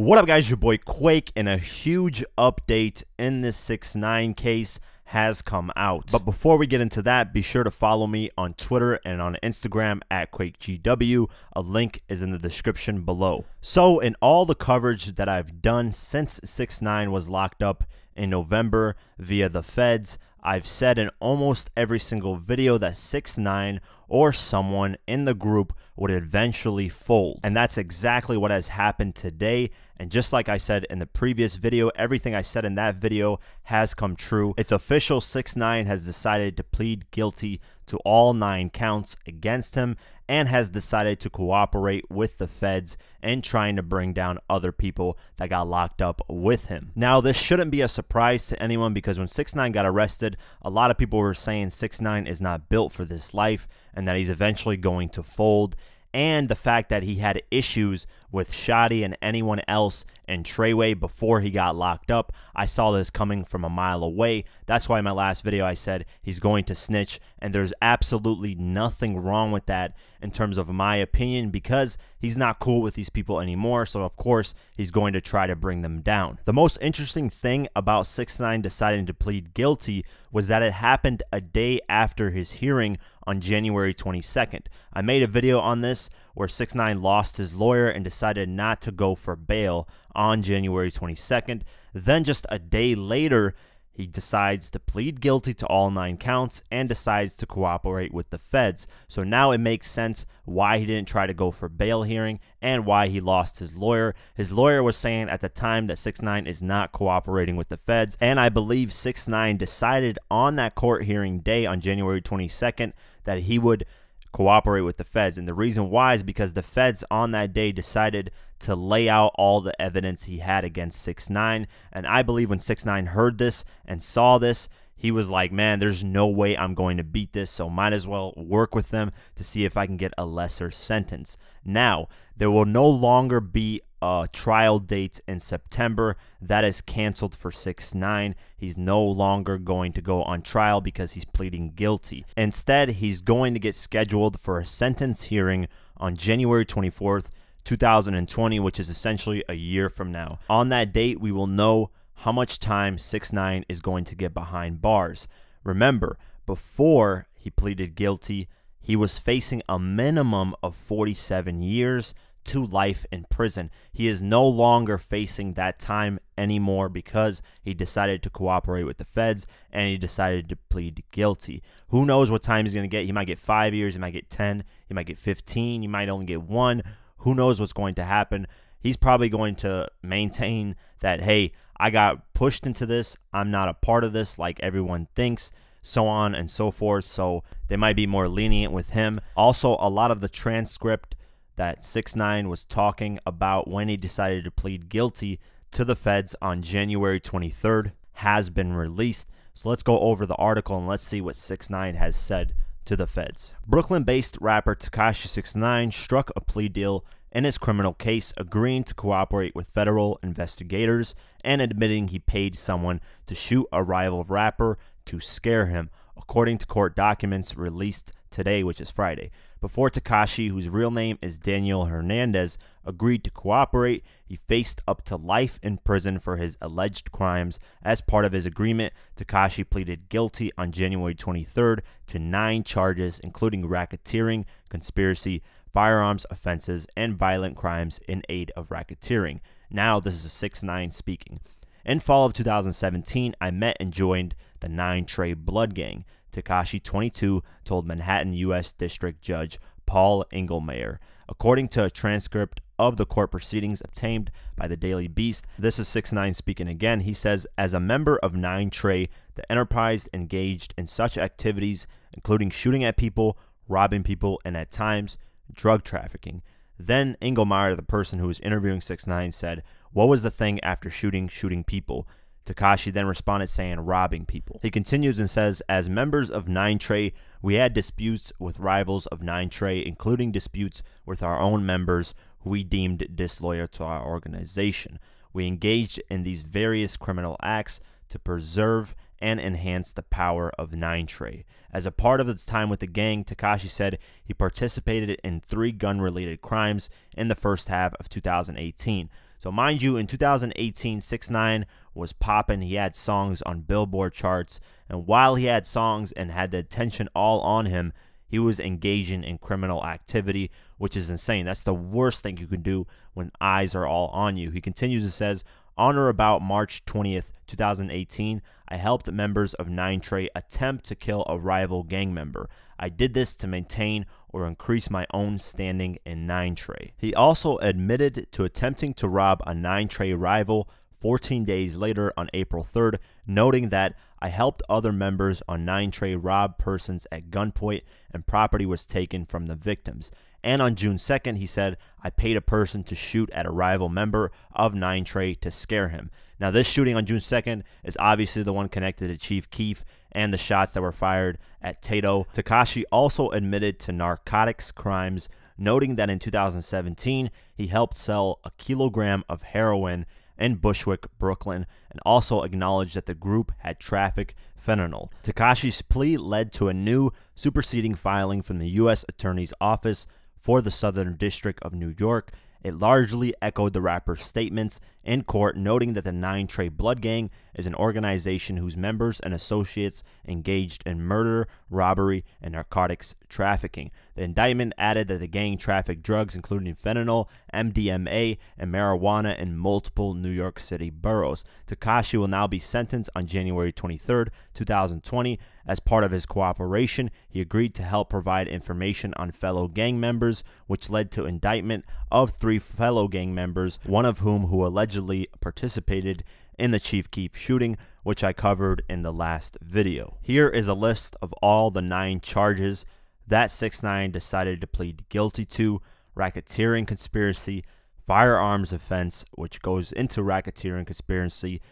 What up, guys? Your boy Quake, and a huge update in this 6ix9ine case has come out. But before we get into that, be sure to follow me on Twitter and on Instagram at QuakeGW. A link is in the description below. So in all the coverage that I've done since 6ix9ine was locked up in November via the feds, I've said in almost every single video that 6ix9ine or someone in the group would eventually fold. And that's exactly what has happened today. And just like I said in the previous video, everything I said in that video has come true. It's official, 6ix9ine has decided to plead guilty to all 9 counts against him and has decided to cooperate with the feds in trying to bring down other people that got locked up with him. Now, this shouldn't be a surprise to anyone because when 6ix9ine got arrested, a lot of people were saying 6ix9ine is not built for this life and that he's eventually going to fold. And the fact that he had issues with Shoddy and anyone else in TREYWAY before he got locked up. I saw this coming from a mile away. That's why in my last video I said he's going to snitch, and there's absolutely nothing wrong with that in terms of my opinion because he's not cool with these people anymore, so of course he's going to try to bring them down. The most interesting thing about 6ix9ine deciding to plead guilty was that it happened a day after his hearing on January 22nd. I made a video on this where 6ix9ine lost his lawyer and decided not to go for bail on January 22nd. Then just a day later, he decides to plead guilty to all 9 counts and decides to cooperate with the feds. So now it makes sense why he didn't try to go for bail hearing and why he lost his lawyer. His lawyer was saying at the time that 6ix9ine is not cooperating with the feds, and I believe 6ix9ine decided on that court hearing day on January 22nd that he would cooperate with the feds. And the reason why is because the feds on that day decided to lay out all the evidence he had against 6ix9ine. And I believe when 6ix9ine heard this and saw this, he was like, man, there's no way I'm going to beat this, so might as well work with them to see if I can get a lesser sentence. Now, there will no longer be a trial date in September. That is canceled for 6ix9ine. He's no longer going to go on trial because he's pleading guilty. Instead, he's going to get scheduled for a sentence hearing on January 24th, 2020, which is essentially a year from now. On that date, we will know how much time 6ix9ine is going to get behind bars. Remember, before he pleaded guilty, he was facing a minimum of 47 years to life in prison. He is no longer facing that time anymore because he decided to cooperate with the feds and he decided to plead guilty. Who knows what time he's going to get? He might get 5 years, he might get 10, he might get 15, he might only get 1. Who knows what's going to happen? He's probably going to maintain that, hey, I got pushed into this, I'm not a part of this like everyone thinks, so on and so forth. So they might be more lenient with him. Also, a lot of the transcript that 6ix9ine was talking about when he decided to plead guilty to the feds on January 23rd has been released. So let's go over the article and let's see what 6ix9ine has said to the feds. Brooklyn-based rapper Tekashi 6ix9ine struck a plea deal in his criminal case, agreeing to cooperate with federal investigators and admitting he paid someone to shoot a rival rapper to scare him, according to court documents released today, which is Friday. Before Tekashi, whose real name is Daniel Hernandez, agreed to cooperate, he faced up to life in prison for his alleged crimes. As part of his agreement, Tekashi pleaded guilty on January 23rd to 9 charges, including racketeering, conspiracy, firearms offenses, and violent crimes in aid of racketeering. Now, this is 6ix9ine speaking. In fall of 2017, I met and joined the 9 Trey Blood Gang, Tekashi, 22, told Manhattan U.S. District Judge Paul Engelmayer. According to a transcript of the court proceedings obtained by the Daily Beast, this is 6ix9ine speaking again. He says, as a member of 9 Trey, the enterprise engaged in such activities, including shooting at people, robbing people, and at times, drug trafficking. Then Engelmayer, the person who was interviewing 6ix9ine, said, what was the thing after shooting people? Tekashi then responded saying robbing people. He continues and says, as members of 9 Trey, we had disputes with rivals of 9 Trey, including disputes with our own members who we deemed disloyal to our organization. We engaged in these various criminal acts to preserve and enhance the power of 9 Trey. As a part of its time with the gang, Tekashi said he participated in 3 gun-related crimes in the first half of 2018. So mind you, in 2018, 6ix9ine was popping. He had songs on Billboard charts, and while he had songs and had the attention all on him, he was engaging in criminal activity, which is insane. That's the worst thing you can do when eyes are all on you. He continues and says, on or about March 20th, 2018, I helped members of 9Trey attempt to kill a rival gang member. I did this to maintain or increase my own standing in 9Trey. He also admitted to attempting to rob a 9Trey rival 14 days later on April 3rd, noting that I helped other members on 9Trey rob persons at gunpoint and property was taken from the victims. And on June 2nd, he said, I paid a person to shoot at a rival member of 9Trey to scare him. Now, this shooting on June 2nd is obviously the one connected to Chief Keef and the shots that were fired at Tato. Tekashi also admitted to narcotics crimes, noting that in 2017, he helped sell a kilogram of heroin in Bushwick, Brooklyn, and also acknowledged that the group had trafficked fentanyl. Tekashi's plea led to a new superseding filing from the U.S. Attorney's Office for the Southern District of New York. It largely echoed the rapper's statements in court, noting that the 9Trey Blood Gang is an organization whose members and associates engaged in murder, robbery, and narcotics trafficking. The indictment added that the gang trafficked drugs including fentanyl, MDMA, and marijuana in multiple New York City boroughs. Tekashi will now be sentenced on January 23rd, 2020. As part of his cooperation, he agreed to help provide information on fellow gang members, which led to indictment of 3 fellow gang members, one of whom allegedly participated in the Chief Keef shooting, which I covered in the last video. Here is a list of all the 9 charges that 6ix9ine decided to plead guilty to: racketeering conspiracy, firearms offense, which goes into racketeering conspiracy,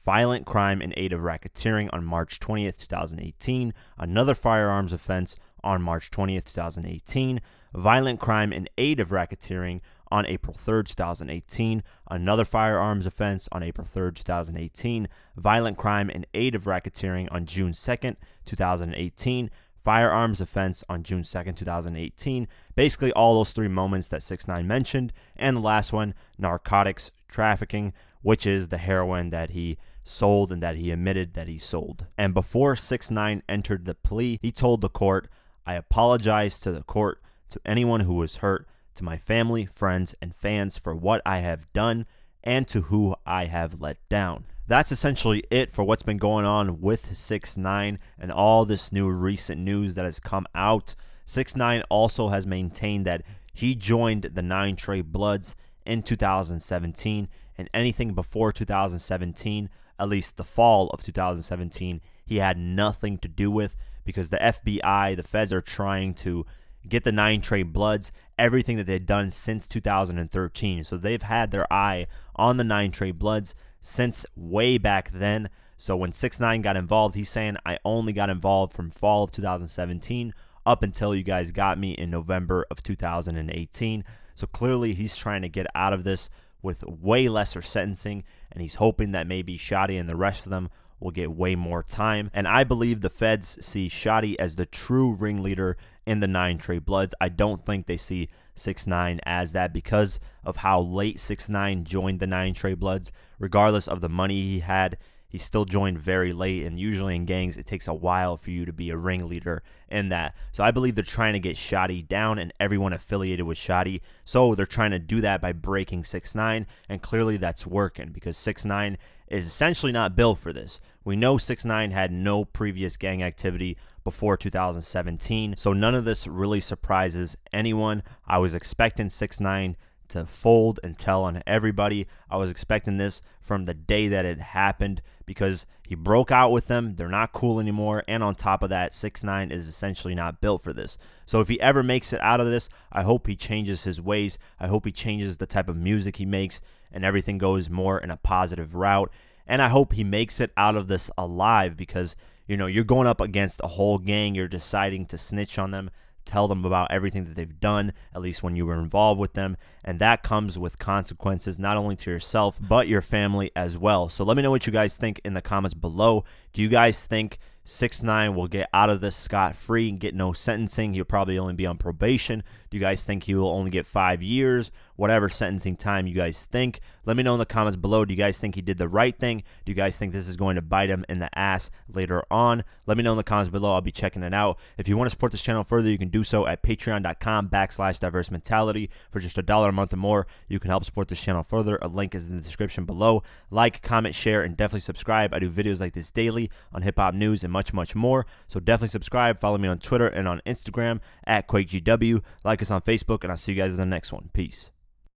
violent crime in aid of racketeering on March 20th, 2018, another firearms offense on March 20th, 2018, violent crime in aid of racketeering on April 3rd, 2018, another firearms offense on April 3rd, 2018, violent crime in aid of racketeering on June 2nd, 2018, firearms offense on June 2nd, 2018. Basically all those 3 moments that 6ix9ine mentioned. And the last one, narcotics trafficking, which is the heroin that he sold and that he admitted that he sold. And before 6ix9ine entered the plea, he told the court, I apologize to the court, to anyone who was hurt, to my family, friends, and fans for what I have done and to who I have let down. That's essentially it for what's been going on with 6ix9ine and all this new recent news that has come out. 6ix9ine also has maintained that he joined the 9Trey Bloods in 2017, and anything before 2017, at least the fall of 2017, he had nothing to do with, because the FBI, the feds, are trying to get the 9Trey Bloods, everything that they've done since 2013. So they've had their eye on the 9Trey Bloods since way back then. So when 6ix9ine got involved, he's saying, I only got involved from fall of 2017 up until you guys got me in November of 2018. So clearly he's trying to get out of this with way lesser sentencing, and he's hoping that maybe Shotty and the rest of them will get way more time. And I believe the feds see Shotty as the true ringleader in the 9Trey Bloods. I don't think they see 6ix9ine as that, because of how late 6ix9ine joined the 9Trey Bloods. Regardless of the money he had, he still joined very late, and usually in gangs it takes a while for you to be a ringleader in that. So I believe they're trying to get Shotty down and everyone affiliated with Shotty. So they're trying to do that by breaking 6ix9ine, and clearly that's working, because 6ix9ine is essentially not built for this. We know 6ix9ine had no previous gang activity before 2017, so none of this really surprises anyone. I was expecting 6ix9ine to fold and tell on everybody. I was expecting this from the day that it happened, because he broke out with them. They're not cool anymore, and on top of that, 6ix9ine is essentially not built for this. So if he ever makes it out of this, I hope he changes his ways. I hope he changes the type of music he makes, and everything goes more in a positive route. And I hope he makes it out of this alive, because, you know, you're going up against a whole gang. You're deciding to snitch on them, tell them about everything that they've done, at least when you were involved with them, and that comes with consequences, not only to yourself but your family as well. So let me know what you guys think in the comments below. Do you guys think 6ix9ine will get out of this scot-free and get no sentencing. He'll probably only be on probation. Do you guys think he will only get 5 years? Whatever sentencing time you guys think. Let me know in the comments below. Do you guys think he did the right thing? Do you guys think this is going to bite him in the ass later on? Let me know in the comments below. I'll be checking it out. If you want to support this channel further, you can do so at patreon.com/diverse-mentality. For just $1 a month or more, you can help support this channel further. A link is in the description below. Like, comment, share, and definitely subscribe. I do videos like this daily on hip-hop news and much, much more. So definitely subscribe. Follow me on Twitter and on Instagram at QuakeGW. Like us on Facebook, and I'll see you guys in the next one. Peace.